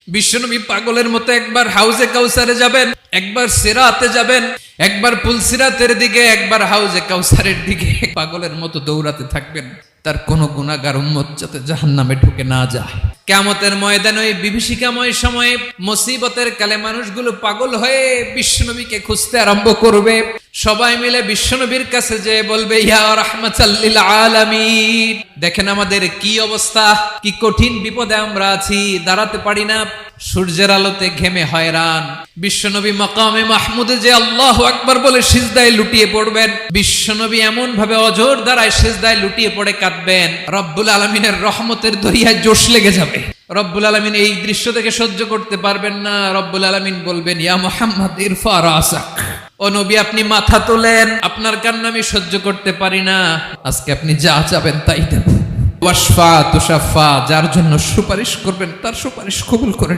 বিশ্বনবী পাগলের মতো একবার হাউজে কাউসারে যাবেন, একবার সিরাতে যাবেন, একবার পুলসিরাতের দিকে, একবার হাউজে কাউসারের দিকে পাগলের মতো দৌড়াতে থাকবেন। তার কোন গুনাহগার উম্মত যাতে জাহান্নামে ঢুকে না যায়। কিয়ামতের ময়দানে ওই বিভীষিকাময় সময়ে মুসিবতের কালে মানুষগুলো পাগল হয়ে বিশ্বনবীকে খুঁজতে আরম্ভ করবে। সবাই মিলে বিশ্বনবীর কাছে যেয়ে বলবে, ইয়া রাহমাতাল লিল আলামিন, দেখেন আমাদের কি অবস্থা, কি কঠিন বিপদে আমরা আছি, দাঁড়াতে পারি না, সূর্যের আলোতে ঘেমে হয়রান। বিশ্বনবী মাকামে মাহমুদে যে আল্লাহু আকবার বলে সিজদায় লুটিয়ে পড়বেন, বিশ্বনবী এমন ভাবে অজর দ্বারায় সিজদায় লুটিয়ে পড়ে কাঁদবেন, রব্বুল আলামিনের রহমতের দরিয়ায় জোশ লেগে যাবে। রব্বুল আলামিন এই দৃশ্য থেকে সহ্য করতে পারবেন না। রব্বুল আলামিন বলবেন, ইয়া মুহাম্মদ ইরফা রাসাক, ও নবী আপনি মাথা তোলেন, আপনার কান্না আমি সহ্য করতে পারি না, আজকে আপনি যা চাবেন তাই দেব। ওয়াশফা তুশাফা, যার জন্য সুপারিশ করবেন তার সুপারিশ কবুল করে